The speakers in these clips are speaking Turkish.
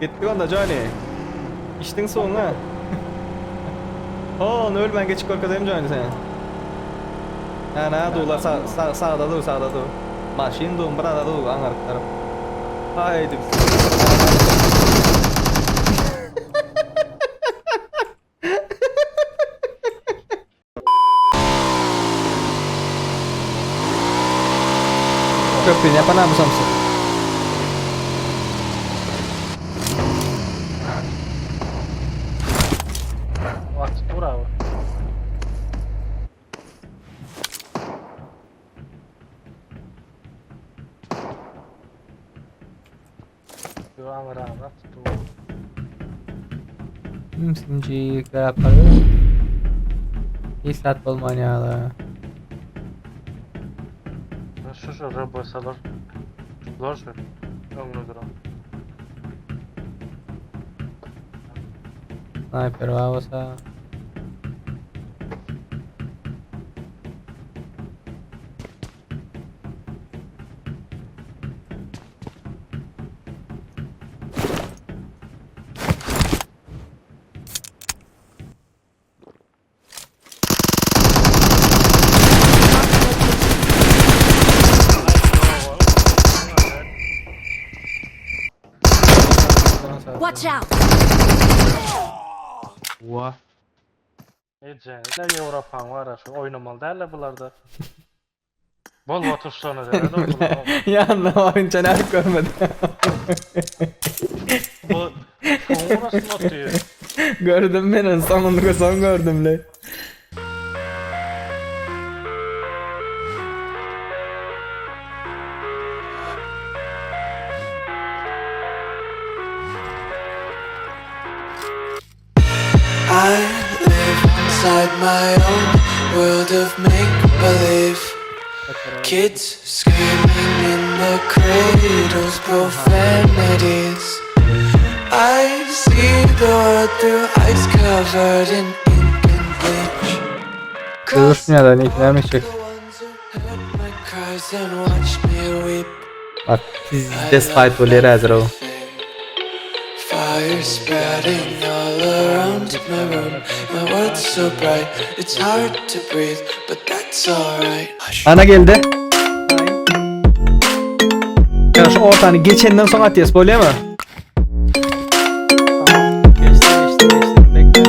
Gittik onda Johnny. İçtin soğun ha. Oo, öl ben geçik korkadayım Johnny sen. Ha, dolar sağda dur, sağda dur. Maşin dur, burada dur, angarık taraf. Haydi. Köprüyü yapan abi Samsun. Bravo. Şimdi kenapa istat olmanyalı. Şu rebasalar. Zor şey. Ömrü duram. Sniper vavosa. Watch out! Vah. Etseň, ne Avrupan var ya şu oynamalı derler bunlarda. Bol batışlarını derler. Yanına oyunca ne görmedim. Bu orası atıyor. Gördüm ben sonunda son gördüm le. I live inside my own world of make-believe. Kids screaming in the cradles, profanities. I see the world through ice covered in ink and bleach. Kılıçmıyorlar ilklermiş çık. My cries and watch me weep. Bak biz fight bolýar hazır o. Fire spreading all around my room. My world's so bright, it's hard to breathe, but that's alright. Ana geldi. Ya şu ortanı geçenden sonra atıyoruz bolýar mı? Geçti bekle.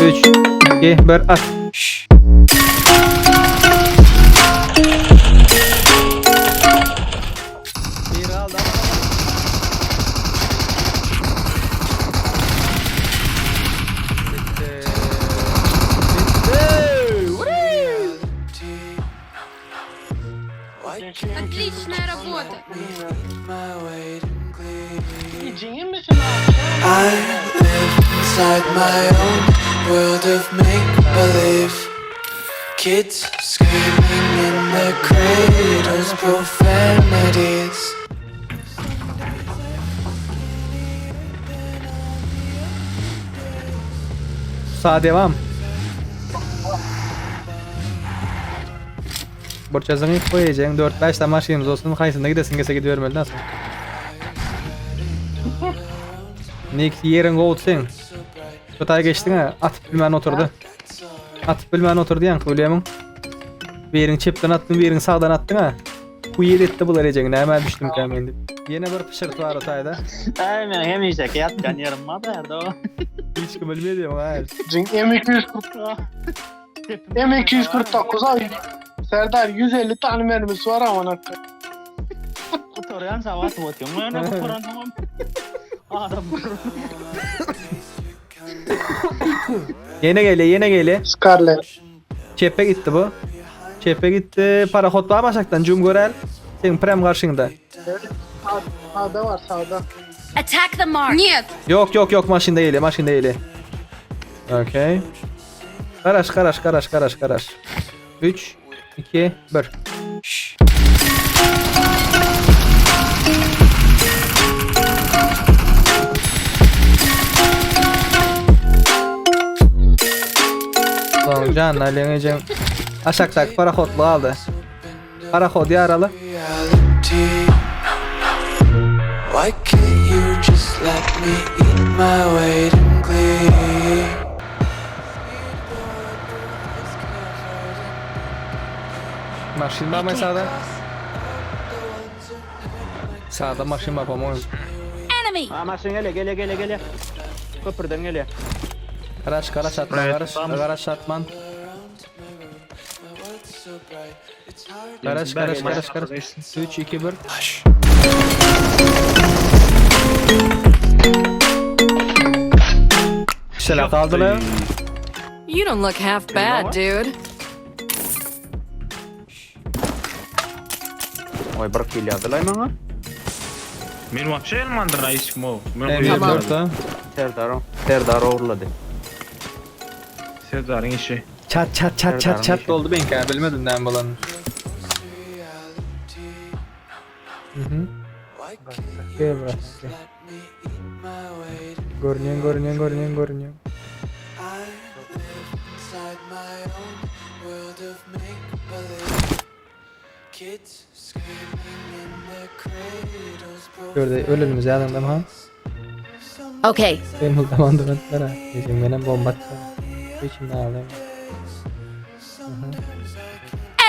3 2 1 at. Bir aldı. Отличная работа! I live inside my own world of make-believe. Kids screaming in the cradles, profanities. Sağa devam. Borçazını koyacaksın. 4-5 tane maşinimiz olsun. Kaysında gidesin gelse gidiyorum öyle nasıl? Nick yerin kovutsun. Tutaya geçtin ha. Atıp bilmen oturdu. Atıp bilmen oturdu yankı öyle bir yerin çipten attın, bir yerin sağdan attın ha. Bu yer etti bular yiyeceksin. Hemen düştüm kendi. Yine bir pışırtı var otayda. Aynen hem işte ki yatkan yarım derdi o. Hiç kim bilmiyorum hayır. M249 ay. Serdar 150 tane mermisi var ama nakka. Oturuyan savat botuyor. Mana bu Kur'an tamam. Adam Yine geliyor. Scarlet. Çepe gitti bu. Çepe gitti. Parakot var başaktan. Cum görel. Senin prem karşında. Sağda var sağda. Attack the mark! Нет! Yok maşında geliyor. Okay. Karaş. 3 2 1. Son canına leneceğim. Aşaktaki parakotlu aldı. Parakot yaralı. Why can't you just let me eat my weight in glee. Maşin var mı sağda? Sağda maşin var ama Enemy! Ha maşın gele. Köprüden gele. Karaş atman karaş atman. Karaş 3 2 1. Şela kaldılar. You don't look half bad, dude. Oy bir kill yadılar mı? Men vapşe elmandır ayısk mo. Evet 4 Serdar uğurladı. Serdar'ın işi. Çat oldu ben ki bilmedim nem bulanın. Gel bırak. Görünüyor. Inside my own world of make-believe. Kids screaming in their cradles, Gördü ölümümüz yanında mı? Okay, Benim bu zamanda ben ha. Bizim benim bomba attı. İçimde ağlayayım.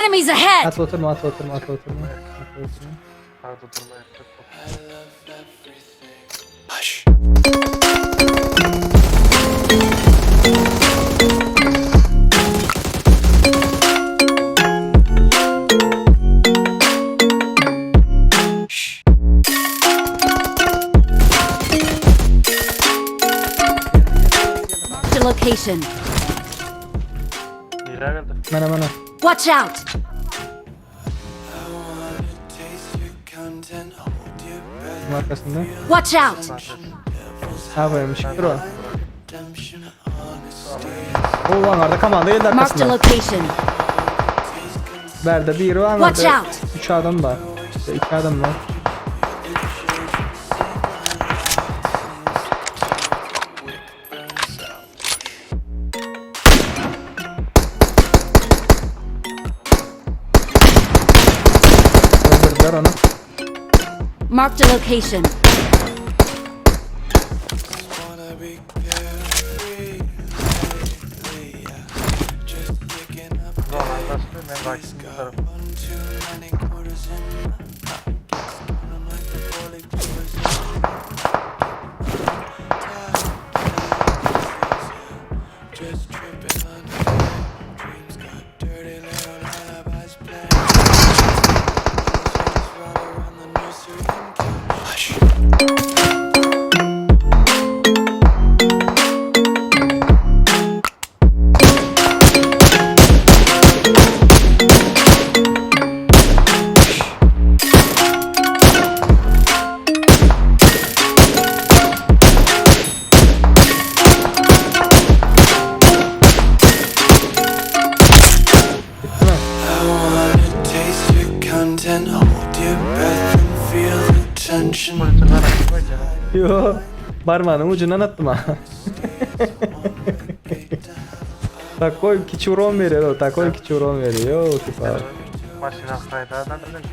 enemies ahead! At oturma. Hadi durma yapacak. hush. The location. İyiler geldi. Bana. Watch out! I wanna taste your content, hold your breath, Bunun arkasında. Watch out! Ha koymuş. Dur o. redemption, honesty. O anarda kamanda geldi Mark the arkasında. location. Berde bir o Watch anarda. out! 3 adam var. İşte 2 adam var. Öldürdüler onu. Mark the location. Wanna be carefree lately, yeah. Just picking up Zaman başlıyor. Ben kaçtım bu tarafa. on too many quarters in my pockets. I'm like the poorly just tripping on dreams got dirty little lullabies playing. Run around the nursery and couch. Hush. I wanna taste your content, hold your breath and feel the tension. Polisin arası koy canım. Yo. Parmağının ucundan attım ha. Takoy kiçuron veriyor. Takoy kiçuron veriyor. Yo, süper. Maşina kaydı adam dedim ki.